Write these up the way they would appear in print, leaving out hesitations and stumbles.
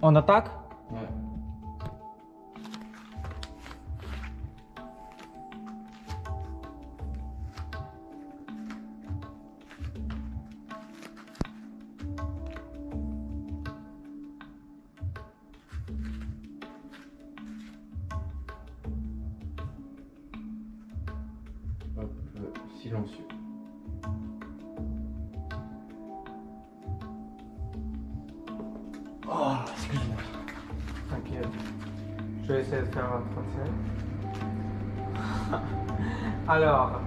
On attaque? Ouais. Hop, silencieux. Oh, excuse-moi. T'inquiète. Je vais essayer de faire un français. Alors,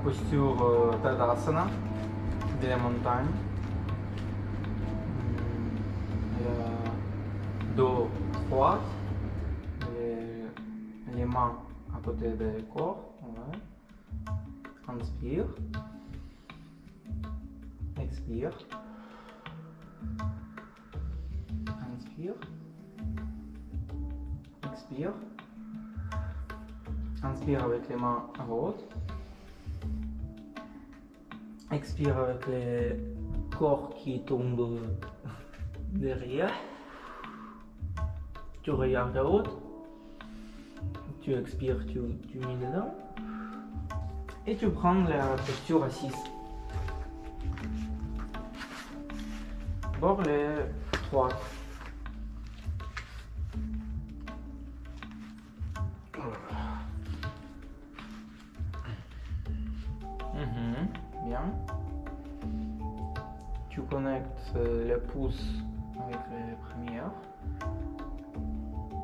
posture Tadasana, de la montagne. Dos droit, les mains à côté du corps. Ouais. Inspire. Expire. Inspire. Expire. Inspire avec les mains à droite. Expire avec le corps qui tombe derrière. Tu regardes à haute. Tu expires, tu mets dedans. Et tu prends la posture assise. D'abord les trois. Bien. Tu connectes les pouces avec les premières.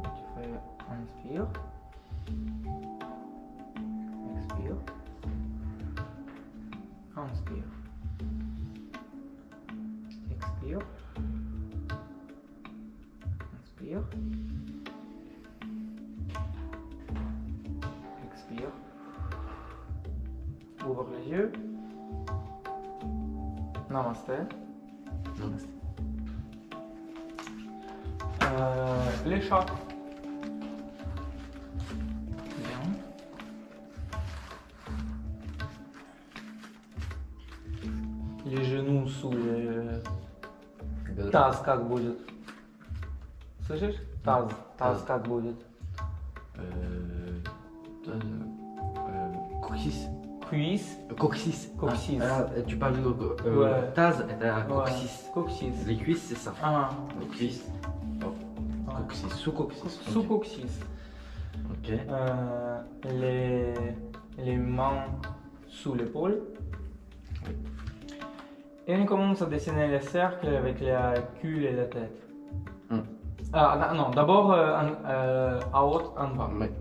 Tu fais inspire. Expire. Inspire. Expire. Inspire. Expire. Ouvre les yeux. Namasté. Namasté. Les chats. Bien. Les genoux sous les... Таз как будет? Слышишь? Таз. Таз как будет? Coccyx. Cuisse. Coccyx. Coccyx. Ah, tu parles de Ouais. Taz et t'as coccyx. Ouais. Coccyx. Les cuisses, c'est ça. Ah. Coccyx. Oh. Ouais. Coccyx. Sous-coccyx. Sous coccyx. Ok. Les mains sous l'épaule. Et on commence à dessiner les cercles avec la queue et la tête. Ah, non, d'abord à haute, en bas. Ouais.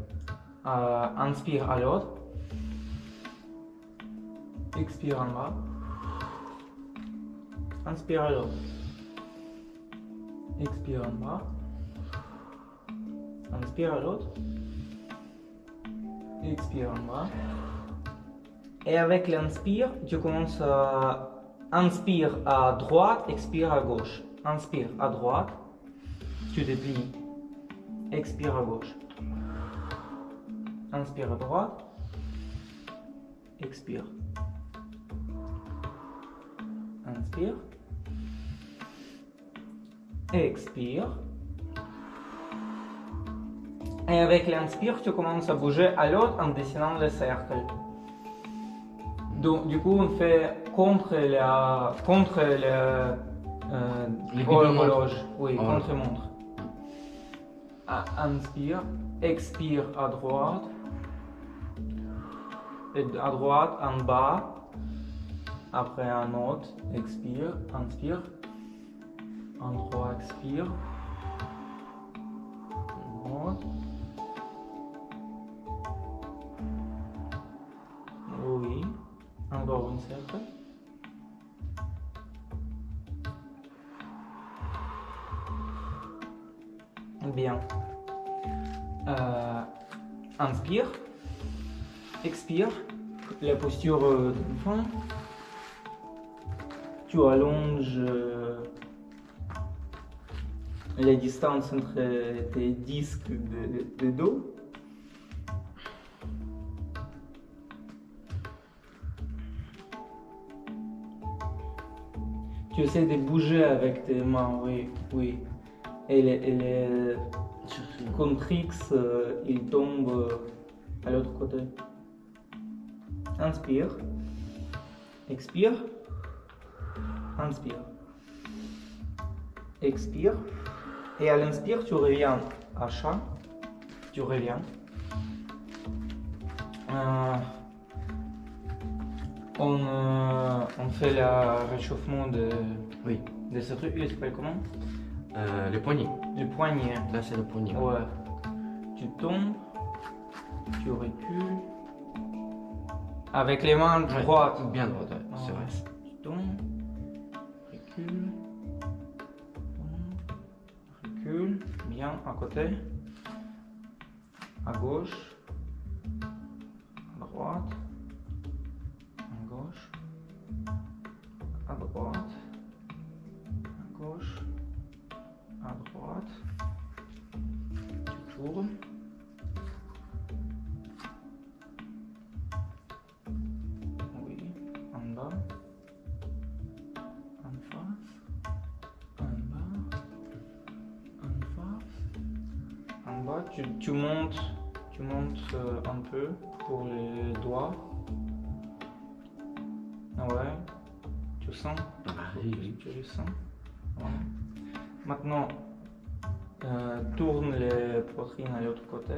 Inspire à l'autre. Expire en bas. Inspire à l'autre. Expire en bas. Inspire à l'autre. Expire en bas. Et avec l'inspire, tu commences à inspire à droite, expire à gauche. Inspire à droite, tu déplies. Expire à gauche. Inspire à droite. Expire. Inspire. Expire. Et avec l'inspire, tu commences à bouger à l'autre en dessinant le cercle. Donc, du coup, on fait contre l'horloge. Oui, Ah. contre-montre. Inspire, expire à droite. Et à droite, en bas. Après un autre, expire, inspire. En droit, expire. En autre. Oui. Encore une cercle. Bien. Inspire. Expire. La posture d'enfant. Tu allonges la distance entre tes disques de dos. Tu essaies de bouger avec tes mains, oui, oui. Et les contrix, ils tombent à l'autre côté. Inspire. Expire. Inspire. Expire. Et à l'inspire, tu reviens à chat. Tu reviens. On fait le réchauffement Oui. de ce truc. Il s'appelle comment? Les poignets. Du poignet. Là, c'est le poignet. Ouais. Tu tombes. Tu recules. Avec les mains Ouais, droites. Bien droite, ouais, c'est Ouais. vrai. Tu tombes. Recule. Recule. Bien, à côté. À gauche. À droite. À gauche. À droite. À gauche. À droite. Tu tournes. Oui, en bas. En face. En bas. En face. En bas, tu montes un peu pour les doigts. Ouais. Tu sens? Ah, oui, oui. Tu le sens? Ouais. Maintenant, tourne les poitrines à l'autre côté.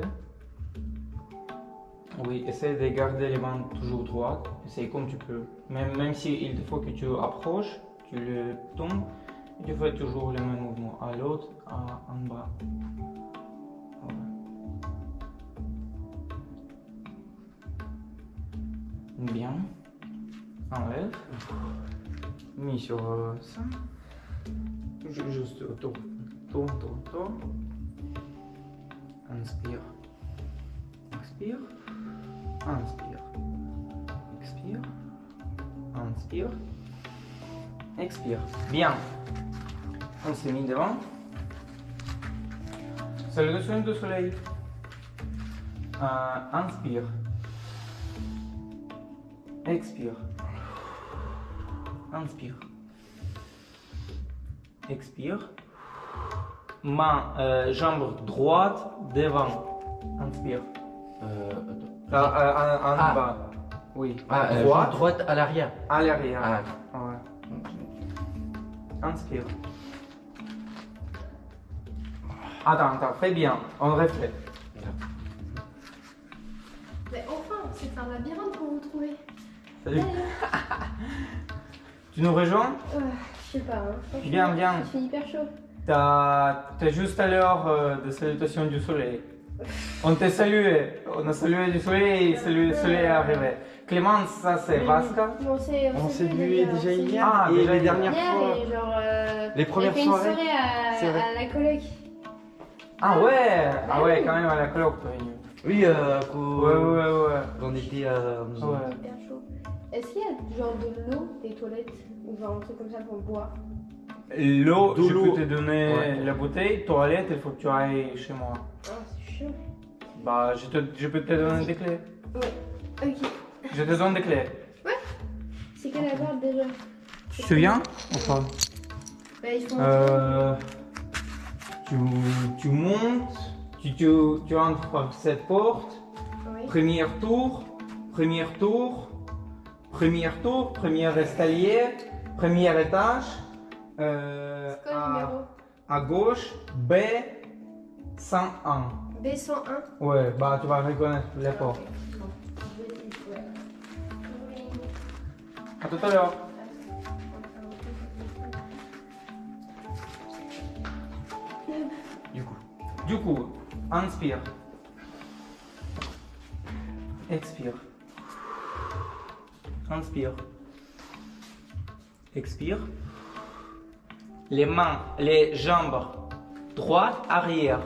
Oui, essaie de garder les mains toujours droites. Essaye comme tu peux. Même si il faut que tu approches, tu le tombes, et tu fais toujours le même mouvement. À l'autre, en bas. Ouais. Bien. Enlève. Mis sur ça. Juste tourne. Tourne. Inspire. Expire. Inspire. Expire. Inspire. Expire. Bien. On s'est mis devant. Salutation du soleil. Inspire. Expire. Inspire. Expire. Main, jambe droite devant. Inspire. En bas. Oui. Droite à l'arrière. À l'arrière. Ah. Ouais. Inspire. Attends, fais bien. On refait. Mais enfin, c'est un labyrinthe pour vous trouver. Salut. Tu nous rejoins? Je sais pas, hein. Franchement, Viens. Il fait hyper chaud. T'es juste à l'heure de salutation du soleil. On t'a salué. On a salué du soleil et le soleil est arrivé. Clémence, ça c'est Vasca. On s'est vu déjà hier. Ah, et déjà les hier. dernières fois. Et genre, Les premières on a fait soirées. une soirée C'est vrai. à la coloc. Ah ouais, quand même à la coloc. Oui, Ouais. on était. Ouais. Hyper chaud. Est-ce qu'il y a genre de l'eau des toilettes ou genre un truc comme ça pour boire? L'eau, De je l'eau. peux te donner Ouais. la bouteille. Toilette, il faut que tu ailles chez moi. Ah, c'est chaud. Bah, je peux te donner des clés. Ouais. Ok. Je te donne des clés. C'est quelle la barre déjà? Tu te souviens ou pas? Bah, il faut Tu montes, tu entres par cette porte. Oui. Premier tour, premier escalier, premier étage. C'est quoi le numéro? À gauche, B 101. B101. Ouais, bah tu vas reconnaître les portes. Bon, je vais essayer, ouais. À tout à l'heure. Du coup, inspire. Expire. Inspire. Expire. Les mains, les jambes droite, arrière.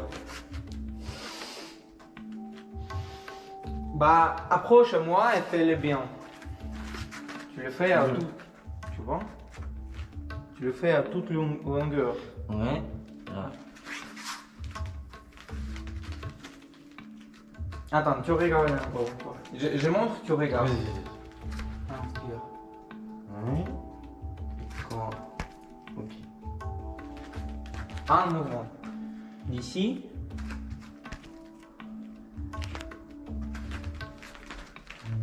Bah, approche-moi et fais-le bien. Tu le fais à tout. Tu vois? Tu le fais à toute longueur. Ouais. Là. Attends, tu regardes encore une fois. Je montre, tu regardes. Oui. Inspire. Ouais. Quand Un mouvement. D'ici.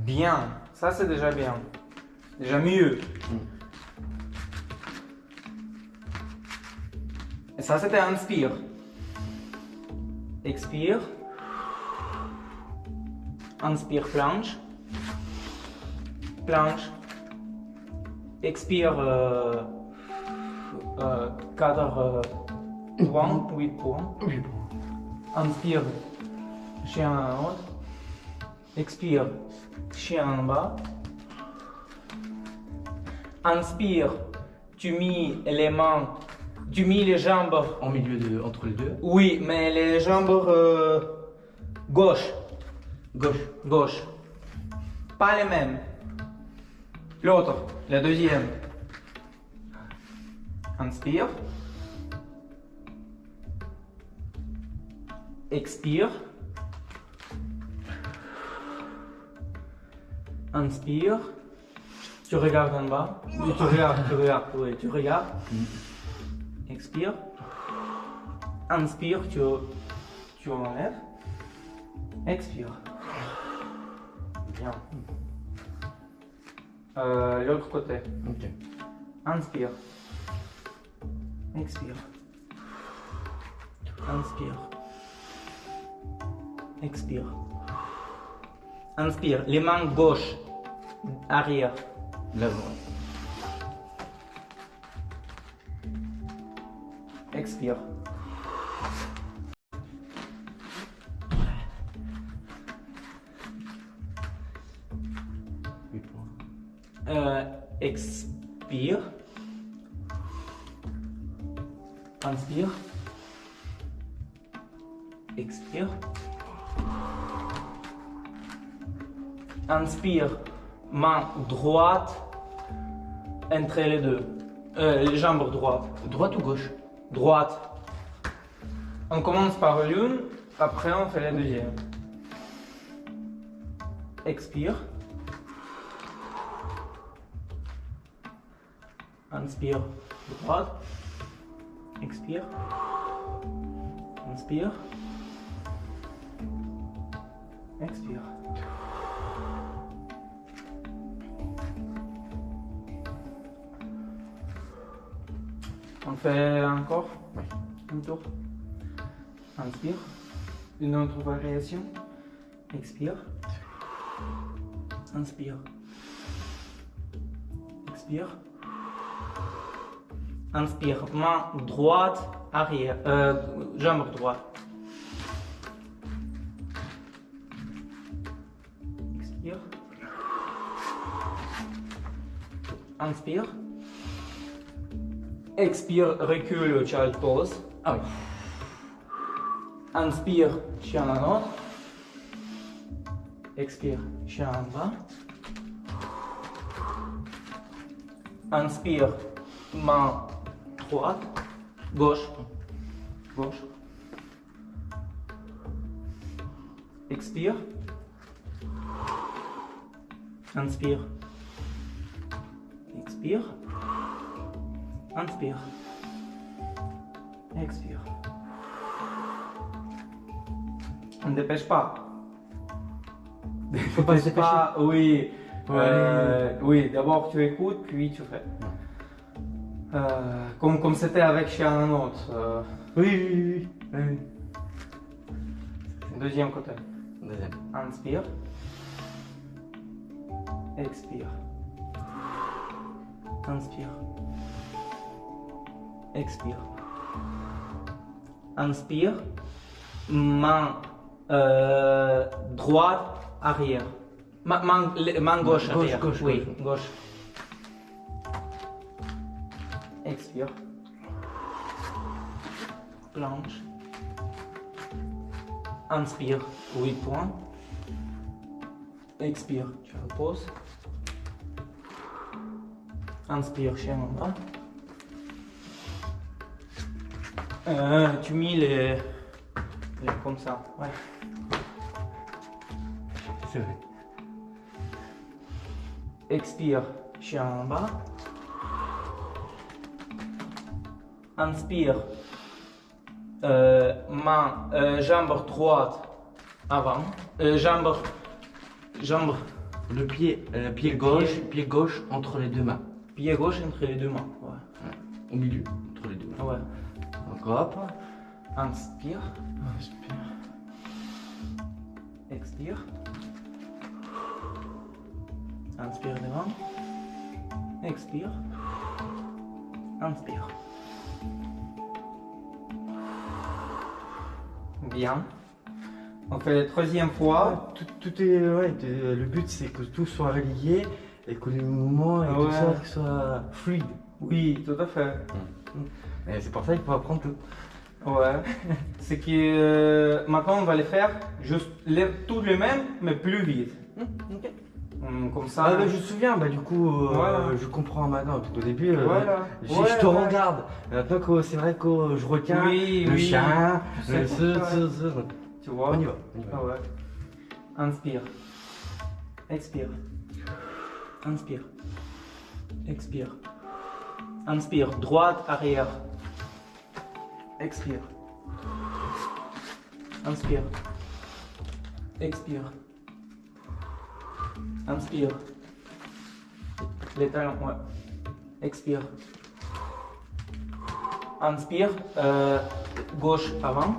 Bien. Ça, c'est déjà bien. Déjà mieux. Et ça, c'était inspire. Expire. Inspire, planche. Planche. Expire, cadre point, 8 points. Inspire, chien en haut. Expire, chien en bas. Inspire, tu mets les mains, tu mets les jambes. En milieu de, entre les deux. Oui, mais les jambes gauche. Gauche. Gauche. Pas les mêmes. L'autre, la deuxième. Inspire. Expire. Inspire. Tu regardes en bas. Tu regardes, oui, tu regardes. Expire. Inspire, tu enlèves. Expire. Bien. L'autre côté. Ok. Inspire. Expire. Inspire. Expire. Inspire. Les mains gauche. Arrière. L'avant. Expire. Expire. Inspire. Expire. Inspire. Main droite entre les deux. Les jambes droites. Droite ou gauche? Droite. On commence par l'une, après on fait la deuxième. Expire. Inspire. Droite. Expire. Inspire. Expire. On fait encore Oui. un tour. Inspire. Une autre variation. Expire. Inspire. Expire. Inspire. Main droite, arrière. Jambe droite. Expire. Inspire. Expire, recule, child pose. Ah oui. Inspire, chien en haut. Expire, chien en bas. Inspire, main droite, gauche, gauche. Expire. Inspire. Expire. Inspire. Expire. On ne dépêche pas. Faut pas se dépêcher. Oui. Ouais. Oui, d'abord tu écoutes, puis tu fais. Comme c'était avec Chien en autre. Oui. Deuxième côté. Deuxième. Inspire. Expire. Inspire. Expire. Inspire. Main droite, arrière. Main gauche, arrière. Gauche. Oui, gauche. Expire. Planche. Inspire, 8 points. Expire, tu reposes. Inspire, chien en bas. Tu mets les comme ça, ouais. C'est vrai. Expire, chien en bas. Inspire, Main, jambe droite avant. Jambe. Le pied gauche entre les deux mains. Pied gauche entre les deux mains. Ouais. Au milieu, entre les deux mains. Ouais. Donc hop. Inspire. Inspire. Expire. Inspire devant. Expire. Inspire. Bien. On fait la troisième fois. Tout est. Ouais, le but c'est que tout soit relié et que les mouvements et tout Ouais. ça soit fluide. Oui, tout à fait. Et c'est pour ça qu'il faut apprendre tout. Ouais. C'est que maintenant on va les faire juste tous les mêmes, mais plus vite. Ok. Comme ça. Ah, bah, je me souviens, bah, du coup, Voilà. je comprends maintenant. Tout au début, Voilà. je Ouais, te ouais. regarde. Maintenant, c'est vrai que je retiens Oui, le oui. chien, Je sais pourquoi. ce. Tu vois? On y va. On y va. Ah ouais. Inspire. Expire. Inspire. Expire. Inspire. Droite, arrière. Expire. Inspire. Expire. Inspire. Les talons, ouais. Expire. Inspire. Gauche avant.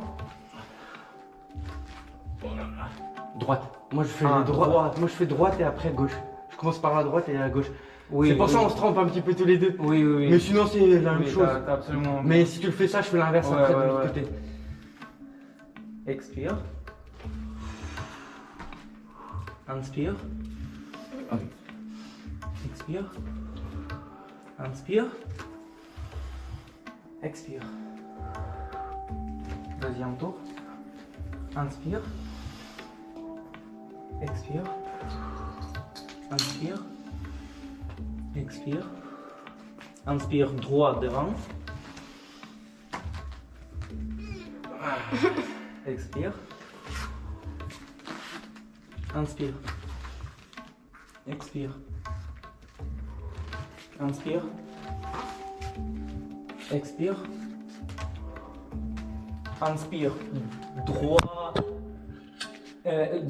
Droite. Moi, je fais Ah, droite. Moi, je fais droite et après gauche. Je commence par la droite et la gauche. Oui, c'est pour oui. ça qu'on se trompe un petit peu tous les deux. Oui, oui, oui. Mais sinon, c'est la même Oui, chose. t'as absolument. Mais si tu le fais ça, je fais l'inverse Ouais, après de ouais, l'autre ouais. côté. Expire. Inspire. Ok. Expire. Inspire. Expire. Deuxième tour. Inspire. Expire. Inspire. Expire. Inspire droit devant. Expire. Inspire. Expire. Inspire. Expire. Inspire. Droit.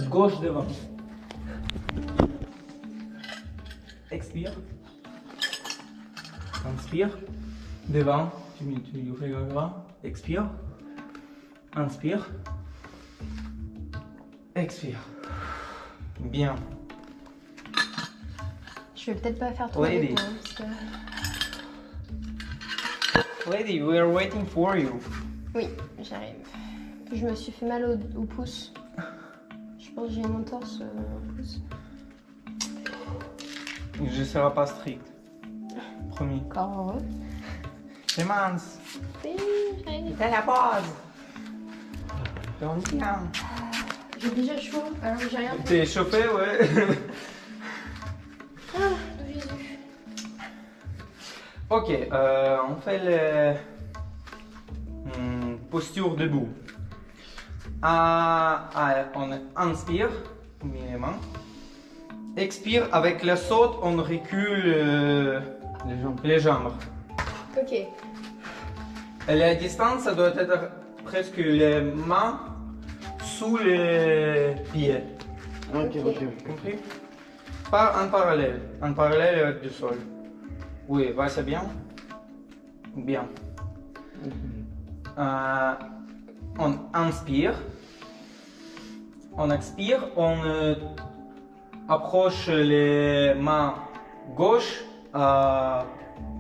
Gauche devant. Expire. Inspire. Devant. Tu fais comme ça. Expire. Inspire. Expire. Bien. Je vais peut-être pas faire trop Lady. vite, hein, parce que... Lady, we are waiting for you. Oui, j'arrive. Je me suis fait mal au pouce. Je pense que j'ai une entorse au pouce. Je ne serai pas strict. Promis. Encore heureux. C'est mince. Oui, j'arrive. C'est la base. Donc bien. J'ai déjà chaud, alors j'ai rien fait. T'es chauffé, ouais. Ah, de Jésus. Ok, on fait les postures debout. On inspire, on met les mains. Expire, avec la saute, on recule Les jambes. les jambes. Ok. Et la distance, ça doit être presque les mains sous les pieds. Ok, ok, ok. Compris? Pas en parallèle avec le sol. Oui, va, c'est bien? Bien. On inspire. On expire. On approche les mains gauche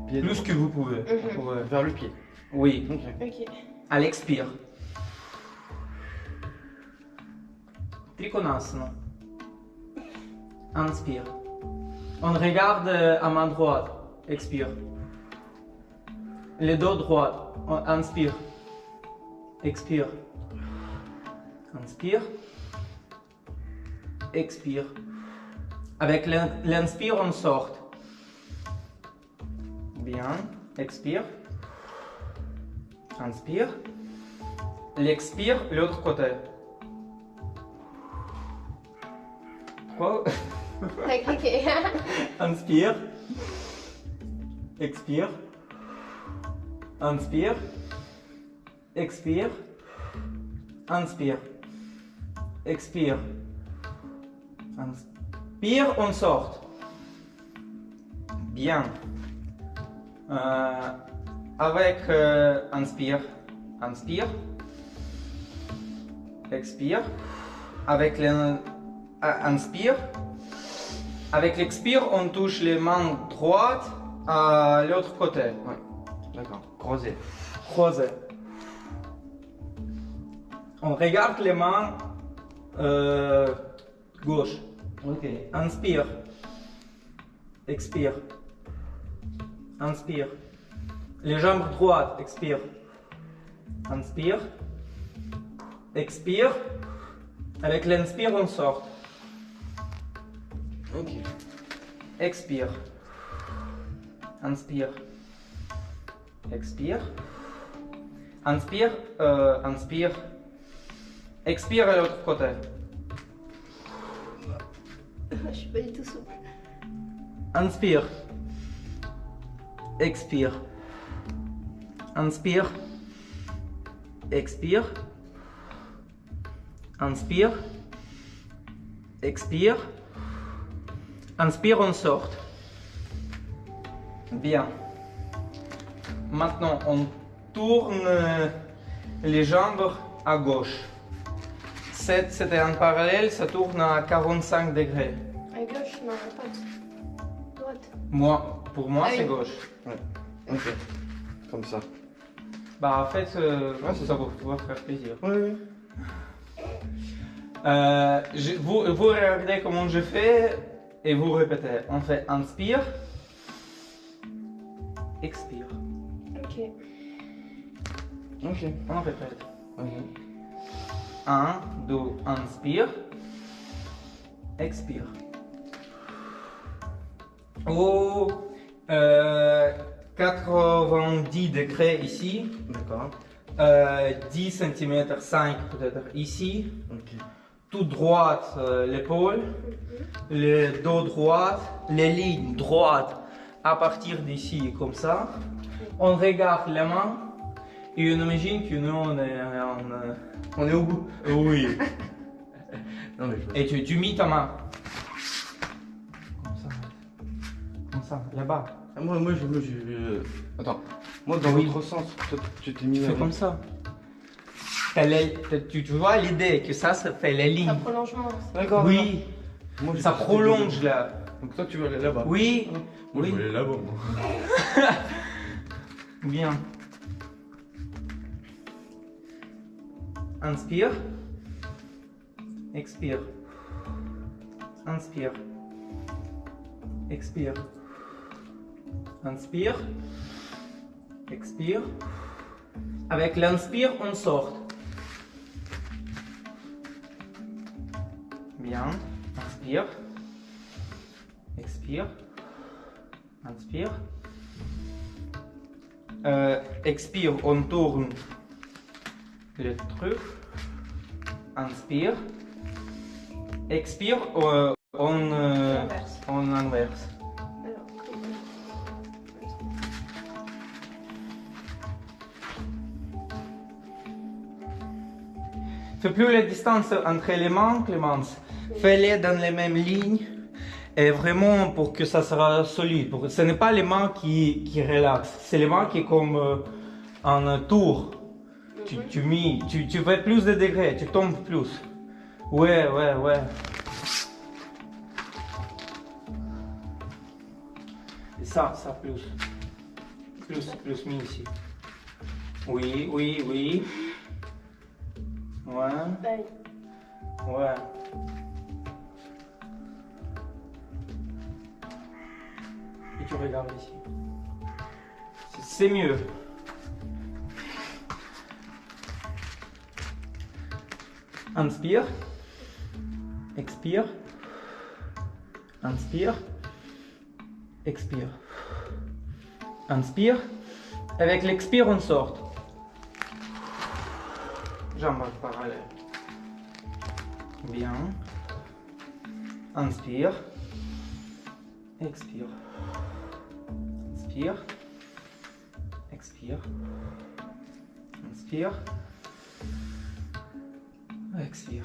Pied plus que vous pouvez. Mhm. Ouais. Vers le pied. Oui, Ok. Ok. à l'expire. Trikonasana. Inspire. On regarde à main droite. Expire. Les dos droits. On inspire. Expire. Inspire. Expire. Avec l'inspire, on sort. Bien. Expire. Inspire. L'expire, l'autre côté. Quoi? T'as cliqué. Inspire. Expire. Inspire. Expire. Inspire. Expire. Inspire, on sort. Bien. Avec inspire. Inspire. Expire. Avec inspire. Avec l'expire, on touche les mains droites à l'autre côté. Ouais. D'accord. Croisé. Croisé. On regarde les mains gauche. Ok. Inspire. Expire. Inspire. Les jambes droites. Expire. Inspire. Expire. Avec l'inspire, on sort. Ok. Expire. Inspire. Expire. Inspire. Inspire. Expire à l'autre côté. Je suis pas du tout souple. Inspire. Expire. Inspire. Expire. Inspire. Expire. Inspire, on sort. Bien. Maintenant, on tourne les jambes à gauche. C'était en parallèle, ça tourne à 45 degrés. À gauche, non, à droite. Droite. Pour moi, Ah c'est oui. gauche. Ouais. Ok. Comme ça. Bah, en fait, Ouais, ça va pouvoir faire plaisir. Ouais, ouais. Vous regardez comment je fais et vous répétez. On fait inspire, expire. Ok. Ok. On répète. Ok. 1, 2, inspire, expire. Au 90 degrés ici, D'accord. 10 cm 5 peut-être ici, Ok. tout droite l'épaule, le dos droit, les lignes droites à partir d'ici comme ça. On regarde les mains et on imagine que nous on est au bout. Oui. Non, mais je... Et tu mets ta main. Comme ça, là-bas. Ah, moi, Attends. Moi, dans Oui. l'autre sens, toi, tu t'es mis Tu fais avec- comme ça. Tu vois l'idée que ça fait les C'est un lignes. prolongement. D'accord. Oui, d'accord. Moi, j'ai ça pas- prolonge là. Donc toi, tu veux aller là-bas. Oui, Moi, oui. je veux aller là-bas, moi. Bien. Inspire. Expire. Inspire. Expire. Inspire. Expire. Avec l'inspire, on sort. Bien. Inspire. Expire. Inspire. Expire, on tourne le truc. Inspire. Expire, Inverse. on inverse. Alors, Fais plus la distance entre les mains, Clémence. Fais-les dans les mêmes lignes. Et vraiment pour que ça sera solide. Ce n'est pas les mains qui relaxent. C'est les mains qui comme un tour. Tu fais plus de degrés, tu tombes plus. Ouais. Et ça plus. Plus mis ici. Oui. Ouais. Bye. Ouais. Et tu regardes ici. C'est mieux. Inspire. Expire. Inspire. Expire. Inspire. Avec l'expire, on sort. Jambes parallèles. Bien. Inspire. Expire. Inspire. Expire. Inspire. Expire.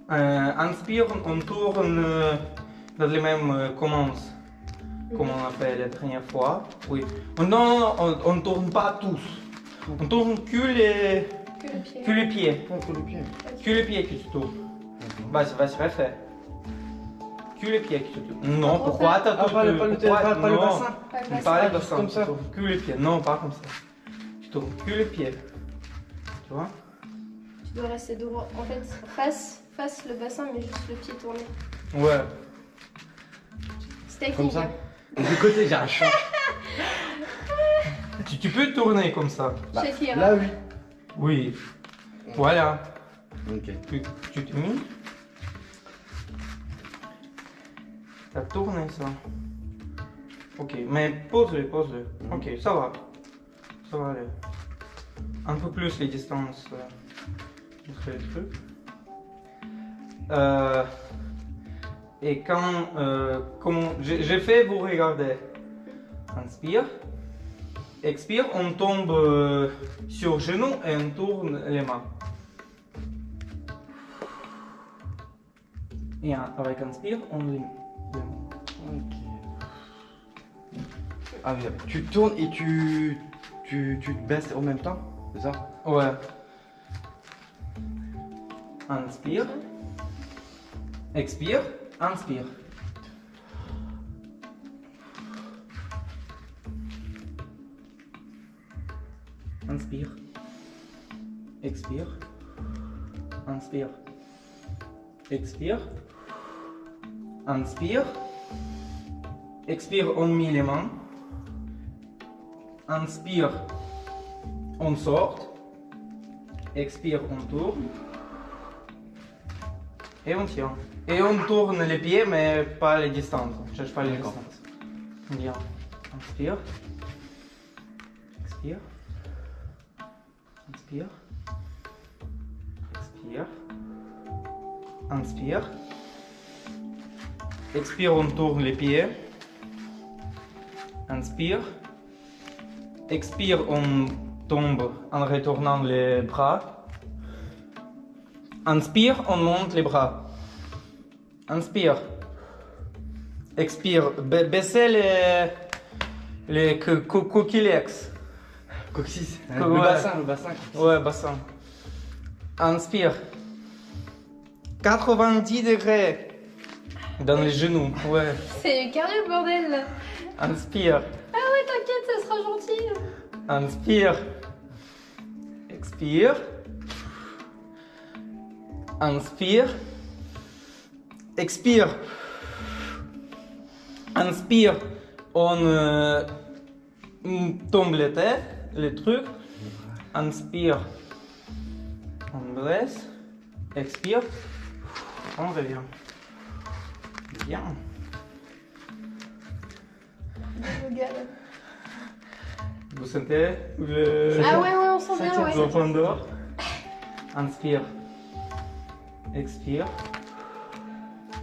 Inspire, on tourne dans les mêmes commences, comme on a fait la dernière fois. Oui. Non, on ne tourne pas tous. On tourne que les pieds. Ah, que le pied. Que les pieds que tu tournes. Vas-y, refais. Que les pieds que tu tournes. Non, pourquoi t'as tout pas le bassin. Pas le juste bassin, comme ça. tu tournes que les pieds. Non, pas comme ça. Tu tournes que les pieds. Tu vois? Tu dois rester droit. En fait, face le bassin, mais juste le pied tourné. Ouais. C'est technique. Comme ça. hein. Et du côté, j'arrive pas. Tu peux tourner comme ça. Shakira. Là, oui. Oui. Voilà. Ok. Tu t'es mis. T'as tourné ça. Ok, mais pose-le. Ok, ça va. Ça va aller. Un peu plus les distances entre les trucs. Et quand j'ai fait, vous regardez. Inspire. Expire, on tombe sur genoux et on tourne les mains. Et avec inspire, on les mains. Ok. Ah, oui, tu tournes et tu te baisses en même temps, c'est ça? Ouais. Inspire. Expire. Inspire. Inspire. Expire. Inspire. Expire. Inspire. Expire, on met les mains. Inspire, on sort. Expire, on tourne. Et on tient. Et on tourne les pieds, mais pas les distances. On ne cherche pas les D'accord. distances. Bien. Inspire. Expire. Inspire. Expire. Inspire. Expire, on tourne les pieds. Inspire. Expire, on tombe en retournant les bras. Inspire, on monte les bras. Inspire. Expire. Baissez les coquilex. Coccyx. Ouais. Le bassin. Ouais, bassin. Inspire. 90 degrés dans les genoux. Ouais. C'est carré le bordel là. Inspire. Ah ouais, t'inquiète, ça sera gentil. Inspire. Expire. Inspire. Expire. Inspire. On tombe les têtes, les trucs. Inspire. On baisse. Expire. On revient. Bien. Regarde. Vous sentez le... Ah ouais, on sent bien, ouais. profondeur. Inspire. Expire.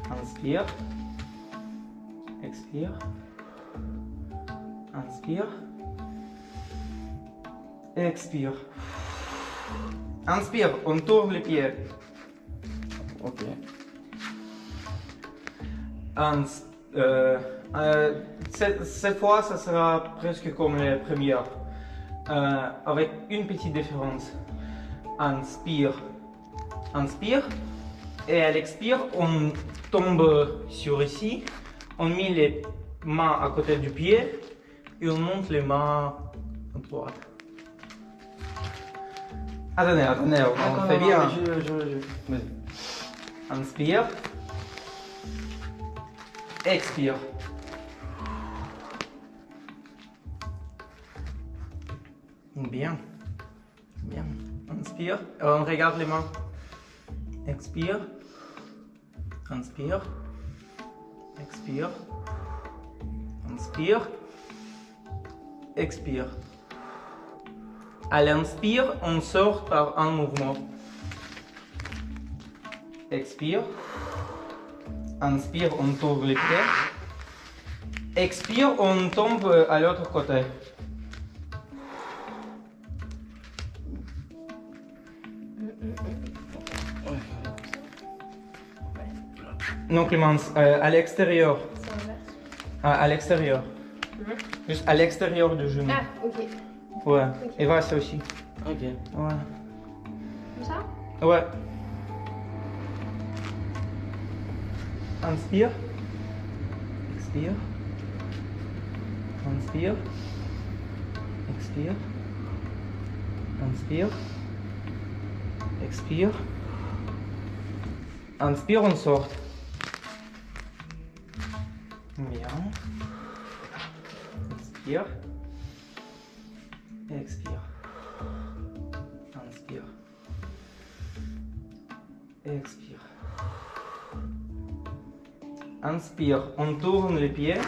Inspire. Expire. Inspire. Expire. Inspire, on tourne les pieds. Ok. Cette fois, ça sera presque comme les premières, avec une petite différence. Inspire, inspire, et à l'expire, on tombe sur ici, on met les mains à côté du pied et on monte les mains à droite. Attendez, on fait bien. Vas-y. Inspire. Expire. Bien. Bien. Inspire. On regarde les mains. Expire. Inspire. Expire. Inspire. Expire. À l'inspire, on sort par un mouvement. Expire. Inspire, on tourne les pieds. Expire, on tombe à l'autre côté. Non, Clémence, à l'extérieur. C'est inverse. À l'extérieur. Mhm. Juste à l'extérieur du genou. Ah, ok. Ouais. Ok. Et voilà, ça aussi. Ok. Ouais. Comme ça? Ouais. Inspire. Expire. Inspire. Expire. Inspire. Expire. Inspire, on sort. Bien. Inspire. Et expire. Inspire. Et expire. Inspire, on tourne les pieds.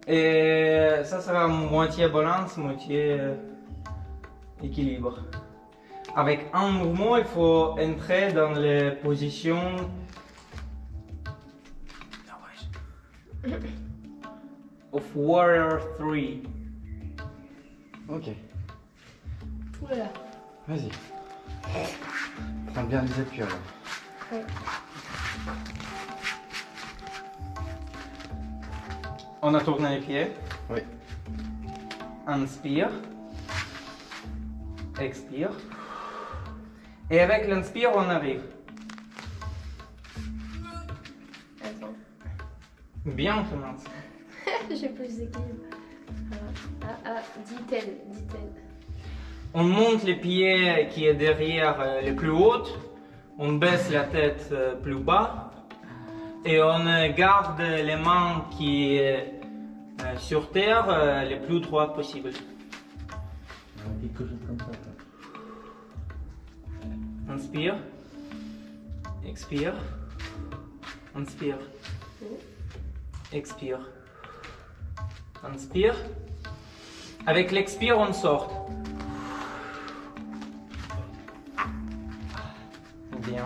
Et ça sera moitié balance, moitié équilibre. Avec un mouvement, il faut entrer dans les positions of Warrior 3. Ok. Oulala. Vas-y. Prends bien les appuis alors. Ouais. On a tourné les pieds. Oui. Inspire. Expire. Et avec l'inspire, on arrive. Attends. Bien, Clémence. J'ai plus d'équilibre. Dit-elle. On monte les pieds qui est derrière les plus hautes. On baisse la tête plus bas. Et on garde les mains qui est sur terre les plus droites possible. Quelque chose comme ça. Inspire. Expire. Inspire. Expire. Inspire. Avec l'expire, on sort. Bien.